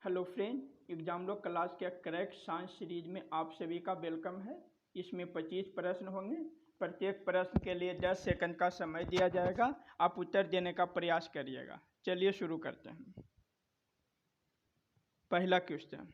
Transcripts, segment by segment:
Hello friend, exam log class के crack science series में आप सभी का वेलकम है। इसमें 25 प्रश्न होंगे। प्रत्येक प्रश्न के लिए 10 सेकंड का समय दिया जाएगा। आप उत्तर देने का प्रयास करिएगा। चलिए शुरू करते हैं। पहला क्वेश्चन,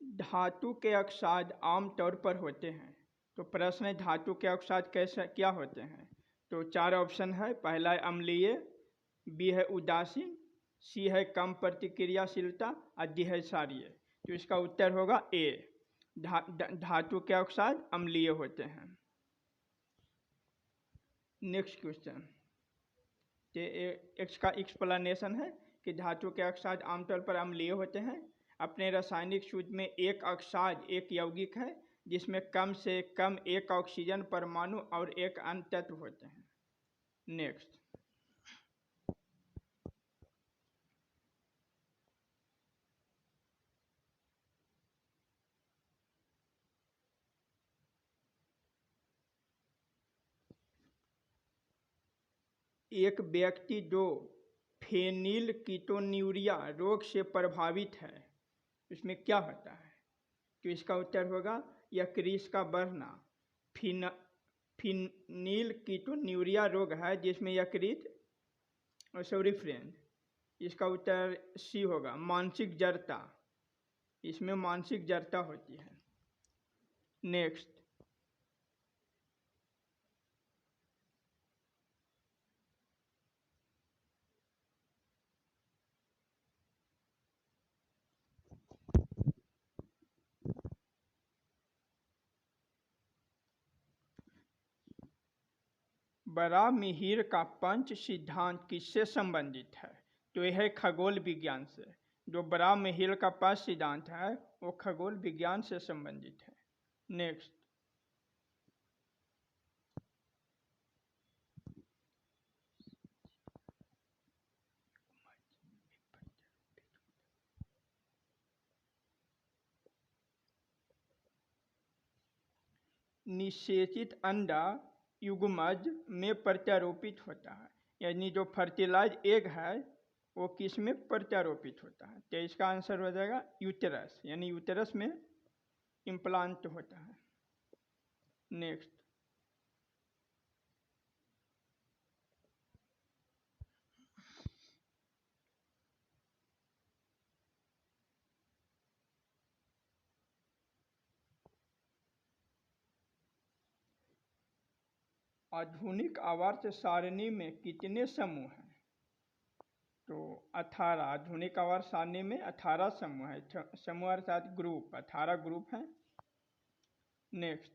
धातु के अवसाद आमतौर पर होते हैं। तो प्रश्न है, धातु के अवसाद कैसे क्या होते हैं? तो 4 ऑप्शन है। पहला है अम्लीय, बी है उदासीन, सी है कम प्रतिक्रियाशीलता और डी है क्षारीय। तो इसका उत्तर होगा ए। धातु के अवसाद अम्लीय होते हैं। नेक्स्ट क्वेश्चन, इसका एक्सप्लेनेशन है कि धातु के अवसाद आमतौर पर अम्लीय होते हैं। अपने रासायनिक सूत्र में एक अवसाद एक यौगिक है जिसमें कम से कम एक ऑक्सीजन परमाणु और एक अन्य तत्व होते हैं। नेक्स्ट, एक व्यक्ति जो फेनिलकीटोन्यूरिया रोग से प्रभावित है, इसमें क्या होता है? तो इसका उत्तर होगा यकृत का बढ़ना। फेनिलकीटोन्यूरिया रोग है जिसमें यकृत, सॉरी फ्रेंड, इसका उत्तर सी होगा मानसिक जड़ता। इसमें मानसिक जड़ता होती है। नेक्स्ट, बड़ा मिहिर का पंच सिद्धांत किससे संबंधित है? तो यह है खगोल विज्ञान से। जो बड़ा मिहिर का पंच सिद्धांत है वो खगोल विज्ञान से संबंधित है। नेक्स्ट, निषेचित अंडा युग्मज में प्रत्यारोपित होता है, यानी जो फर्टिलाइज एग है वो किस में प्रत्यारोपित होता है? तो इसका आंसर हो जाएगा यूटेरस, यानी यूटेरस में इम्प्लांट होता है। नेक्स्ट, आधुनिक आवर्त सारणी में कितने समूह हैं? तो 18। आधुनिक आवर्त सारणी में 18 समूह है। समूह अर्थात ग्रुप, 18 ग्रुप हैं। नेक्स्ट,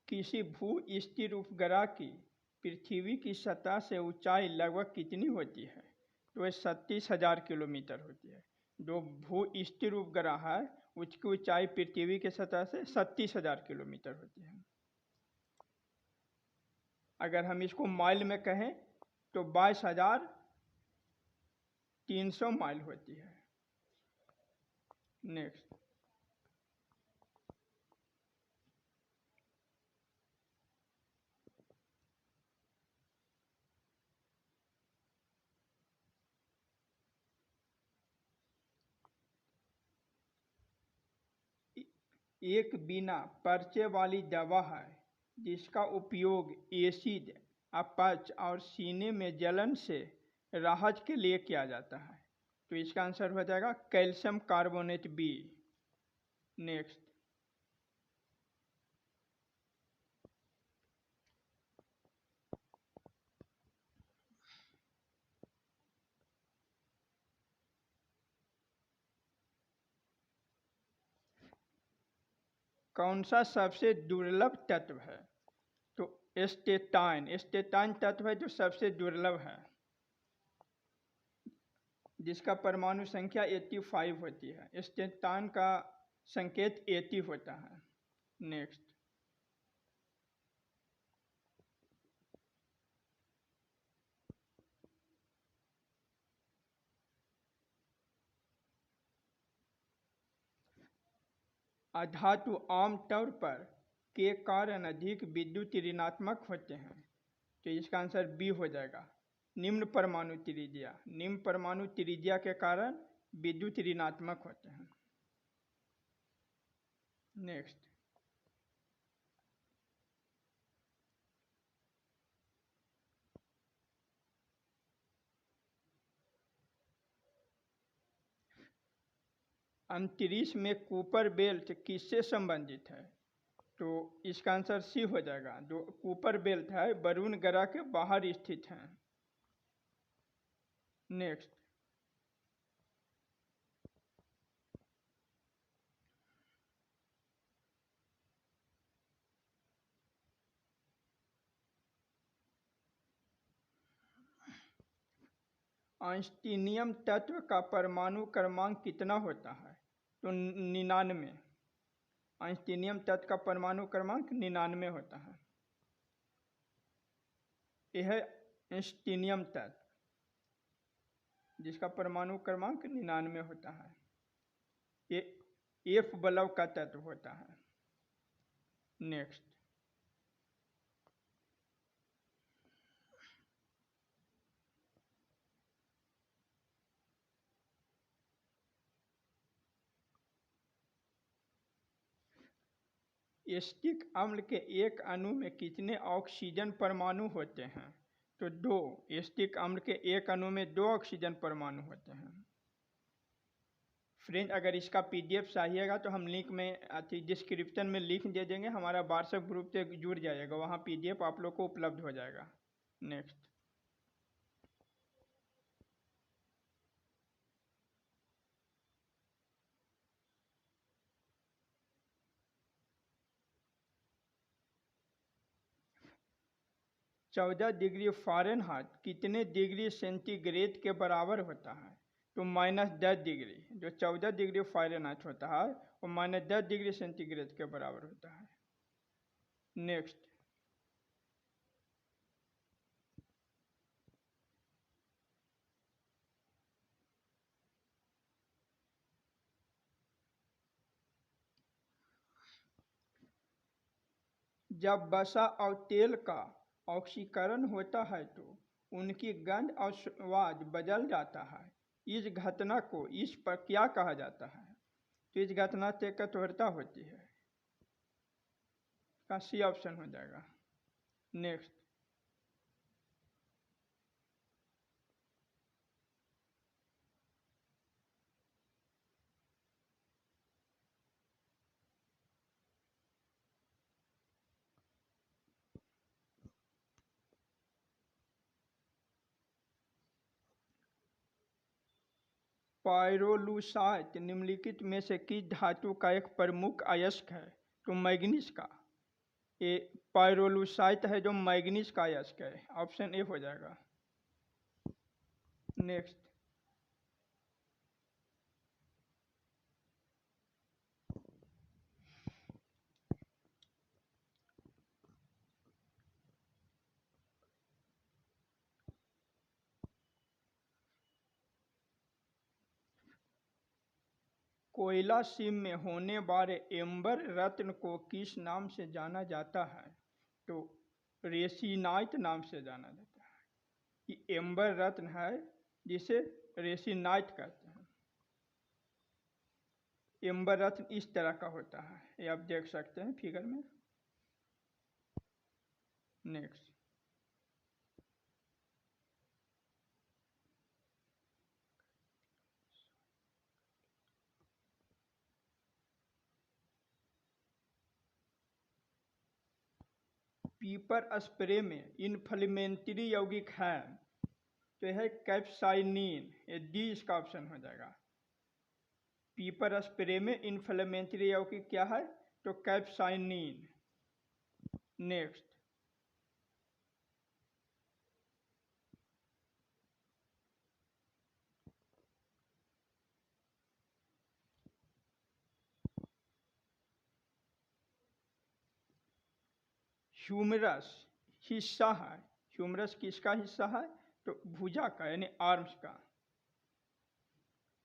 किसी भू स्थिर उपग्रह की पृथ्वी की सतह से ऊंचाई लगभग कितनी होती है? तो वह 37,000 किलोमीटर होती है। जो भू स्थिर उपग्रह है उसकी ऊंचाई पृथ्वी की सतह से 37,000 किलोमीटर होती है। अगर हम इसको माइल में कहें तो 22,300 माइल होती है। नेक्स्ट, एक बिना पर्चे वाली दवा है जिसका उपयोग एसिड, अपच और सीने में जलन से राहत के लिए किया जाता है। तो इसका आंसर हो जाएगा कैल्शियम कार्बोनेट बी। नेक्स्ट, कौन सा सबसे दुर्लभ तत्व है? तो एस्टेटाइन तत्व है जो सबसे दुर्लभ है, जिसका परमाणु संख्या 85 होती है। एस्टेटाइन का संकेत 80 होता है। नेक्स्ट, अधातु आमतौर पर के कारण अधिक विद्युत ऋणात्मक होते हैं, तो इसका आंसर बी हो जाएगा। निम्न परमाणु त्रिज्या के कारण विद्युत ऋणात्मक होते हैं। नेक्स्ट, अंतरिक्ष में कूपर बेल्ट किससे संबंधित है? तो इसका आंसर सी हो जाएगा। जो कूपर बेल्ट है वरुण ग्रह के बाहर स्थित है। नेक्स्ट, आइंस्टीनियम तत्व का परमाणु क्रमांक कितना होता है? तो 99। आइंस्टीनियम तत्व का परमाणु क्रमांक 99 होता है। यह है आइंस्टीनियम तत्व जिसका परमाणु क्रमांक 99 होता है। ये एफ बलव का तत्व होता है। नेक्स्ट, एसिटिक अम्ल के एक अणु में कितने ऑक्सीजन परमाणु होते हैं? तो 2। एसिटिक अम्ल के एक अणु में 2 ऑक्सीजन परमाणु होते हैं। फ्रेंड, अगर इसका पीडीएफ चाहिएगा तो हम लिंक में डिस्क्रिप्शन में लिंक दे देंगे, हमारा व्हाट्सएप ग्रुप से जुड़ जाइएगा, वहाँ पीडीएफ आप लोग को उपलब्ध हो जाएगा। नेक्स्ट, चौदह डिग्री फ़ारेनहाइट कितने डिग्री सेंटीग्रेड के बराबर होता है? तो -10 डिग्री। जो 14 डिग्री फ़ारेनहाइट होता है वो -10 डिग्री सेंटीग्रेड के बराबर होता है। नेक्स्ट, जब वसा और तेल का ऑक्सीकरण होता है तो उनकी गंध और स्वाद बदल जाता है। इस घटना को इस पर क्या कहा जाता है? तो इस घटना से कठोरता होती है। का सी ऑप्शन हो जाएगा। नेक्स्ट, पायरोलुसाइट निम्नलिखित में से किस धातु का एक प्रमुख अयस्क है? तो मैग्नीज का। ये पायरोलुसाइट है जो मैग्नीज का अयस्क है। ऑप्शन ए हो जाएगा। नेक्स्ट, कोयला सीम में होने वाले एम्बर रत्न को किस नाम से जाना जाता है? तो रेसिनाइट नाम से जाना जाता है। ये एम्बर रत्न है जिसे रेसिनाइट कहते हैं। एम्बर रत्न इस तरह का होता है, ये आप देख सकते हैं फिगर में। नेक्स्ट, पीपर स्प्रे में इन्फ्लेमेटरी यौगिक है तो यह है कैप्साइनिन। ये डी इसका ऑप्शन हो जाएगा। पीपर स्प्रे में इन्फ्लेमेटरी यौगिक क्या है? तो कैप्साइनिन। नेक्स्ट, ह्यूमरस हिस्सा है। ह्यूमरस किसका हिस्सा है? तो भुजा का यानी आर्म्स का।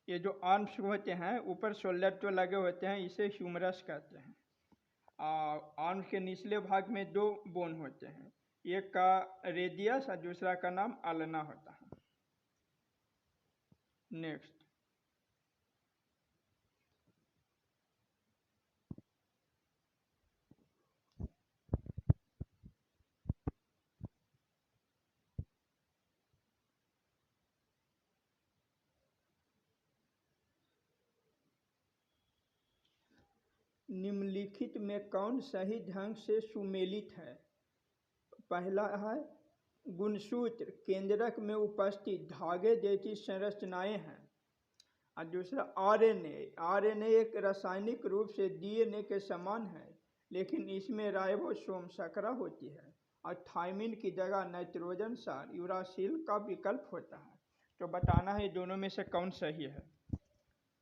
ये जो आर्म्स होते हैं ऊपर शोल्डर जो लगे होते हैं इसे ह्यूमरस कहते हैं। आर्म्स के निचले भाग में दो बोन होते हैं, एक का रेडियस और दूसरा का नाम अल्ना होता है। नेक्स्ट, निम्नलिखित में कौन सही ढंग से सुमेलित है? पहला है गुणसूत्र केंद्रक में उपस्थित धागे जैसी संरचनाएं हैं, और दूसरा आरएनए एक रासायनिक रूप से डीएनए के समान है, लेकिन इसमें राइबोसोम शर्करा होती है और थायमिन की जगह नाइट्रोजन सार यूरासिल का विकल्प होता है। तो बताना है दोनों में से कौन सही है।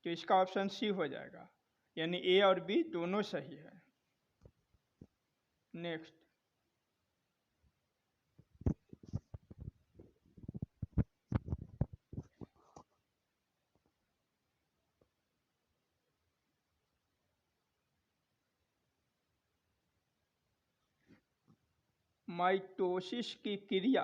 तो इसका ऑप्शन सी हो जाएगा, यानी ए और बी दोनों सही है। नेक्स्ट, माइटोसिस की क्रिया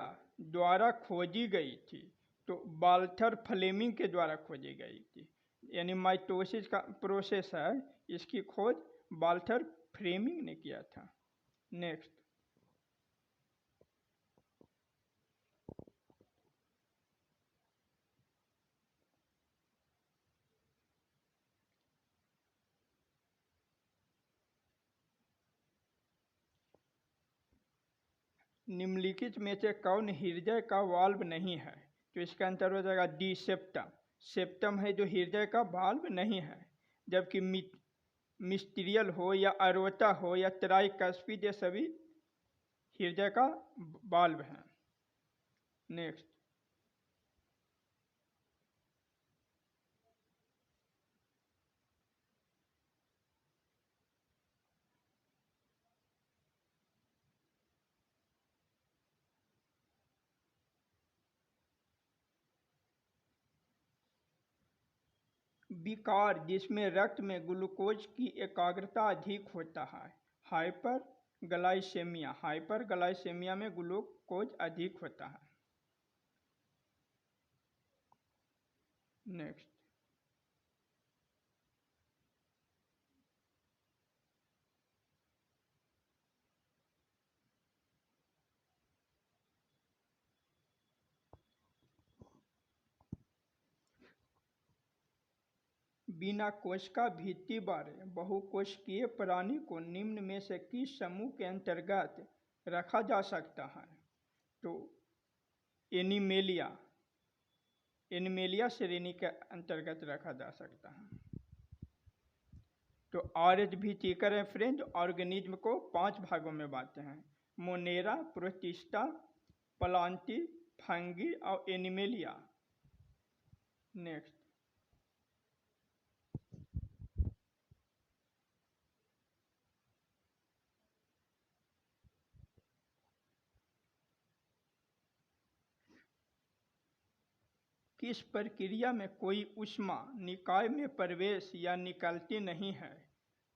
द्वारा खोजी गई थी, तो वाल्थर फ्लेमिंग के द्वारा खोजी गई थी, यानी माइटोसिस का प्रोसेस है इसकी खोज वाल्थर फ्लेमिंग ने किया था। नेक्स्ट, निम्नलिखित में से कौन हृदय का वाल्व नहीं है? तो इसका आंसर हो जाएगा डी सेप्टम। सेप्टम है जो हृदय का वाल्व नहीं है, जबकि मिस्टीरियल हो या अरोटा हो या ट्राइकस्पिड ये सभी हृदय का वाल्व है। नेक्स्ट, विकार जिसमें रक्त में ग्लूकोज की एकाग्रता अधिक होता है, हाइपरग्लाइसेमिया में ग्लूकोज अधिक होता है। नेक्स्ट, बिना कोशिका भित्ति वाले बहुकोशिकीय प्राणी को निम्न में से किस समूह के अंतर्गत रखा जा सकता है? तो एनिमेलिया श्रेणी के अंतर्गत रखा जा सकता है। तो आरएचवीटिकर है फ्रेंड, ऑर्गेनिज्म को 5 भागों में बांटते हैं, मोनेरा, प्रोटिस्टा, प्लांटी, फंगी और एनिमेलिया। नेक्स्ट, किस प्रक्रिया में कोई ऊष्मा निकाय में प्रवेश या निकलती नहीं है?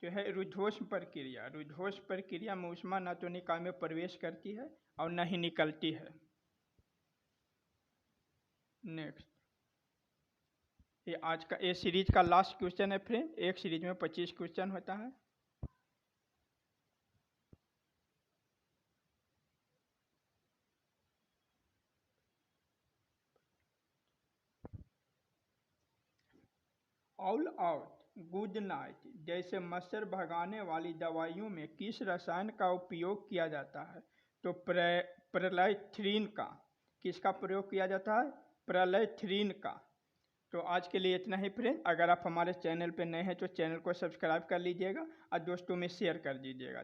तो है रुद्धोष्म प्रक्रिया। रुद्धोष्म प्रक्रिया में ऊष्मा न तो निकाय में प्रवेश करती है और न ही निकलती है। नेक्स्ट, ये आज का ये सीरीज का लास्ट क्वेश्चन है फ्रेंड। एक सीरीज में 25 क्वेश्चन होता है। ऑल आउट, गुड नाइट जैसे मच्छर भगाने वाली दवाइयों में किस रसायन का उपयोग किया जाता है? तो प्रलैथ्रीन का। किसका प्रयोग किया जाता है? प्रलैथ्रीन का। तो आज के लिए इतना ही फ्रेंड। अगर आप हमारे चैनल पर नए हैं तो चैनल को सब्सक्राइब कर लीजिएगा और दोस्तों में शेयर कर दीजिएगा।